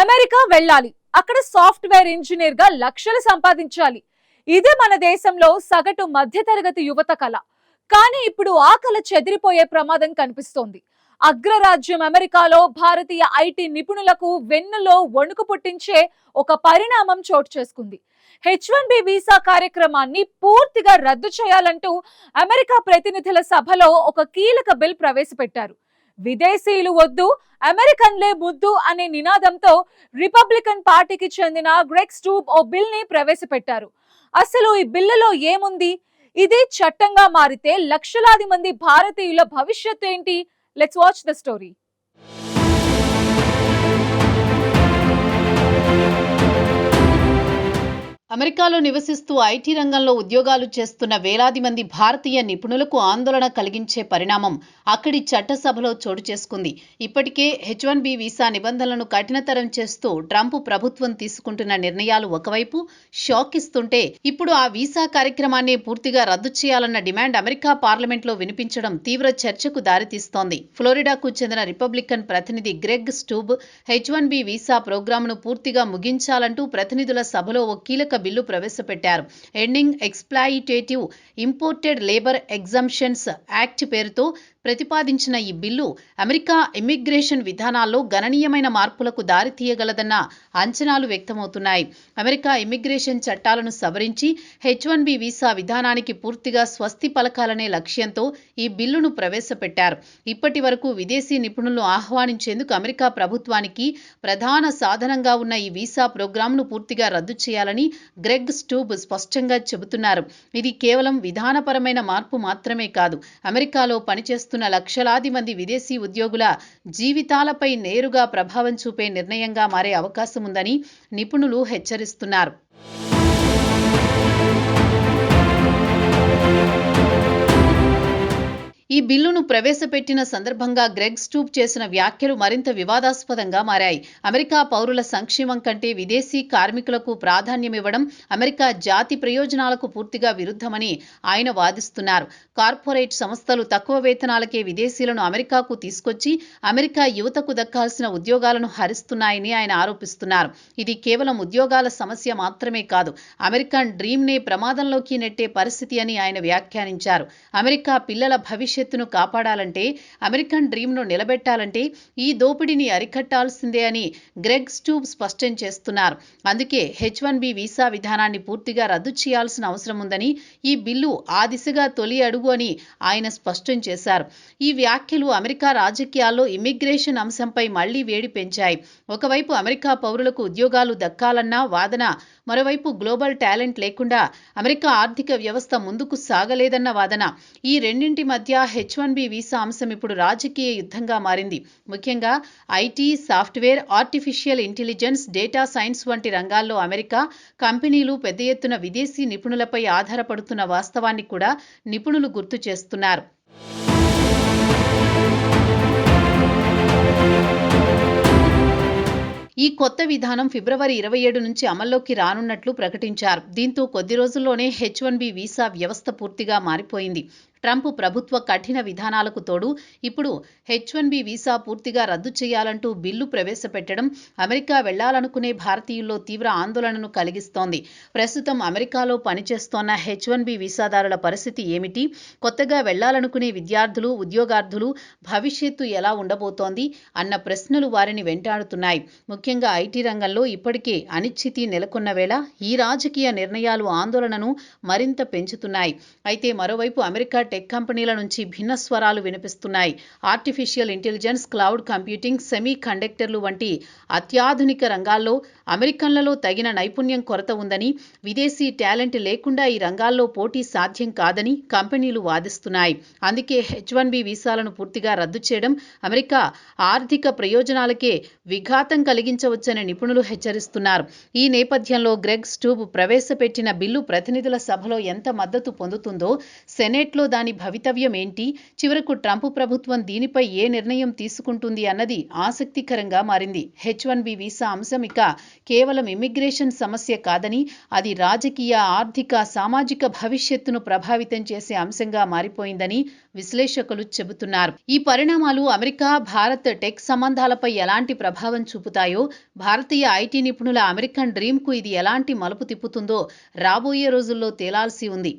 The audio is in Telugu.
అమెరికా వెళ్ళాలి, అక్కడ సాఫ్ట్వేర్ ఇంజనీర్ గా లక్షలు సంపాదించాలి. ఇదే మన దేశంలో సగటు మధ్యతరగతి యువత కళ. కానీ ఇప్పుడు ఆ కళ చెదిరిపోయే ప్రమాదం కనిపిస్తోంది. అగ్రరాజ్యం అమెరికాలో భారతీయ ఐటీ నిపుణులకు వెన్నులో వణుకు పుట్టించే ఒక పరిణామం చోటు చేసుకుంది. H1B వీసా కార్యక్రమాన్ని పూర్తిగా రద్దు చేయాలంటూ అమెరికా ప్రతినిధుల సభలో ఒక కీలక బిల్ ప్రవేశపెట్టారు. విదేశీయులు వద్దు, అమెరికన్లే ముద్దు అనే నినాదంతో రిపబ్లికన్ పార్టీకి చెందిన గ్రెగ్ స్టూబ్ ఓ బిల్ ని ప్రవేశపెట్టారు. అసలు ఈ బిల్లులో ఏముంది? ఇది చట్టంగా మారితే లక్షలాది మంది భారతీయుల భవిష్యత్తు ఏంటి? Let's watch the story. అమెరికాలో నివసిస్తూ ఐటీ రంగంలో ఉద్యోగాలు చేస్తున్న వేలాది మంది భారతీయ నిపుణులకు ఆందోళన కలిగించే పరిణామం అక్కడి చట్టసభలో చోటు చేసుకుంది. ఇప్పటికే H1B వీసా నిబంధనలను కఠినతరం చేస్తూ ట్రంప్ ప్రభుత్వం తీసుకుంటున్న నిర్ణయాలు ఒకవైపు షాక్ ఇస్తుంటే, ఇప్పుడు ఆ వీసా కార్యక్రమాన్ని పూర్తిగా రద్దు చేయాలన్న డిమాండ్ అమెరికా పార్లమెంట్లో వినిపించడం తీవ్ర చర్చకు దారితీస్తోంది. ఫ్లోరిడాకు చెందిన రిపబ్లికన్ ప్రతినిధి గ్రెగ్ స్టూబ్ H1B వీసా ప్రోగ్రాంను పూర్తిగా ముగించాలంటూ ప్రతినిధుల సభలో ఓ కీలక బిల్లు ప్రవేశపెట్టారు. Ending exploitative imported labour exemptions act పేరుతో ప్రతిపాదించిన ఈ బిల్లు అమెరికా ఇమ్మిగ్రేషన్ విధానాల్లో గణనీయమైన మార్పులకు దారితీయగలదన్న అంచనాలు వ్యక్తమవుతున్నాయి. అమెరికా ఇమ్మిగ్రేషన్ చట్టాలను సవరించి H1B వీసా విధానానికి పూర్తిగా స్వస్తి పలకాలనే లక్ష్యంతో ఈ బిల్లును ప్రవేశపెట్టారు. ఇప్పటి వరకు విదేశీ నిపుణులను ఆహ్వానించేందుకు అమెరికా ప్రభుత్వానికి ప్రధాన సాధనంగా ఉన్న ఈ వీసా ప్రోగ్రాంను పూర్తిగా రద్దు చేయాలని గ్రెగ్ స్టూబ్ స్పష్టంగా చెబుతున్నారు. ఇది కేవలం విధానపరమైన మార్పు మాత్రమే కాదు, అమెరికాలో పనిచేస్తున్న లక్షలాది మంది విదేశీ ఉద్యోగుల జీవితాలపై నేరుగా ప్రభావం చూపే నిర్ణయంగా మారే అవకాశం ఉందని నిపుణులు హెచ్చరిస్తున్నారు. ఈ బిల్లును ప్రవేశపెట్టిన సందర్భంగా గ్రెగ్ స్టూబ్ చేసిన వ్యాఖ్యలు మరింత వివాదాస్పదంగా మారాయి. అమెరికా పౌరుల సంక్షేమం కంటే విదేశీ కార్మికులకు ప్రాధాన్యమివ్వడం అమెరికా జాతి ప్రయోజనాలకు పూర్తిగా విరుద్ధమని ఆయన వాదిస్తున్నారు. కార్పొరేట్ సంస్థలు తక్కువ వేతనాలకే విదేశీయులను అమెరికాకు తీసుకొచ్చి అమెరికా యువతకు దక్కాల్సిన ఉద్యోగాలను హరిస్తున్నాయని ఆయన ఆరోపిస్తున్నారు. ఇది కేవలం ఉద్యోగాల సమస్య మాత్రమే కాదు, అమెరికన్ డ్రీమ్నే ప్రమాదంలోకి నెట్టే పరిస్థితి అని ఆయన వ్యాఖ్యానించారు. అమెరికా పిల్లల భవిష్యత్తును కాపాడాలంటే, అమెరికన్ డ్రీమ్ను నిలబెట్టాలంటే ఈ దోపిడీని అరికట్టాల్సిందే అని గ్రెగ్ స్టూబ్ స్పష్టం చేస్తున్నారు. అందుకే H1B వీసా విధానాన్ని పూర్తిగా రద్దు చేయాల్సిన అవసరం ఉందని, ఈ బిల్లు ఆ దిశగా తొలి అడుగు అని ఆయన స్పష్టం చేశారు. ఈ వ్యాఖ్యలు అమెరికా రాజకీయాల్లో ఇమ్మిగ్రేషన్ అంశంపై మళ్లీ వేడి పెంచాయి. ఒకవైపు అమెరికా పౌరులకు ఉద్యోగాలు దక్కాలన్న వాదన, మరోవైపు గ్లోబల్ టాలెంట్ లేకుండా అమెరికా ఆర్థిక వ్యవస్థ ముందుకు సాగలేదన్న వాదన. ఈ రెండింటి మధ్య H1B వీసా అంశం ఇప్పుడు రాజకీయ యుద్ధంగా మారింది. ముఖ్యంగా IT, software, artificial intelligence, data science వంటి రంగాల్లో అమెరికా కంపెనీలు పెద్ద ఎత్తున విదేశీ నిపుణులపై ఆధారపడుతున్న వాస్తవాన్ని కూడా నిపుణులు గుర్తు చేస్తున్నారు. ఈ కొత్త విధానం ఫిబ్రవరి 27 నుంచి అమల్లోకి రానున్నట్లు ప్రకటించారు. దీంతో కొద్ది రోజుల్లోనే H1B వీసా వ్యవస్థ పూర్తిగా మారిపోయింది. ట్రంప్ ప్రభుత్వ కఠిన విధానాలకు తోడు ఇప్పుడు H1B వీసా పూర్తిగా రద్దు చేయాలంటూ బిల్లు ప్రవేశపెట్టడం అమెరికా వెళ్లాలనుకునే భారతీయుల్లో తీవ్ర ఆందోళనను కలిగిస్తోంది. ప్రస్తుతం అమెరికాలో పనిచేస్తోన్న H1B వీసాదారుల పరిస్థితి ఏమిటి? కొత్తగా వెళ్లాలనుకునే విద్యార్థులు, ఉద్యోగార్థులు భవిష్యత్తు ఎలా ఉండబోతోంది అన్న ప్రశ్నలు వారిని వెంటాడుతున్నాయి. ముఖ్యంగా ఐటీ రంగంలో ఇప్పటికే అనిశ్చితి నెలకొన్న వేళ ఈ రాజకీయ నిర్ణయాలు ఆందోళనను మరింత పెంచుతున్నాయి. అయితే మరోవైపు అమెరికా టెక్ కంపెనీల నుంచి భిన్న స్వరాలు వినిపిస్తున్నాయి. Artificial intelligence, cloud computing, semi కండక్టర్లు వంటి అత్యాధునిక రంగాల్లో అమెరికన్లలో తగిన నైపుణ్యం కొరత ఉందని, విదేశీ టాలెంట్ లేకుండా ఈ రంగాల్లో పోటీ సాధ్యం కాదని కంపెనీలు వాదిస్తున్నాయి. అందుకే H1B వీసాలను పూర్తిగా రద్దు చేయడం అమెరికా ఆర్థిక ప్రయోజనాలకే విఘాతం కలిగించవచ్చని నిపుణులు హెచ్చరిస్తున్నారు. ఈ నేపథ్యంలో గ్రెగ్ స్టూబ్ ప్రవేశపెట్టిన బిల్లు ప్రతినిధుల సభలో ఎంత మద్దతు పొందుతుందో, సెనెట్లో దాని భవితవ్యం ఏంటి, చివరకు ట్రంప్ ప్రభుత్వం దీనిపై ఏ నిర్ణయం తీసుకుంటుంది అన్నది ఆసక్తికరంగా మారింది. H1B వీసా అంశం ఇక కేవలం ఇమ్మిగ్రేషన్ సమస్య కాదని, అది రాజకీయ, ఆర్థిక, సామాజిక భవిష్యత్తును ప్రభావితం చేసే అంశంగా మారిపోయిందని విశ్లేషకులు చెబుతున్నారు. ఈ పరిణామాలు అమెరికా, భారత్ టెక్ సంబంధాలపై ఎలాంటి ప్రభావం చూపుతాయో, భారతీయ ఐటీ నిపుణుల అమెరికన్ డ్రీమ్కు ఇది ఎలాంటి మలుపు తిప్పుతుందో రాబోయే రోజుల్లో తేలాల్సి ఉంది.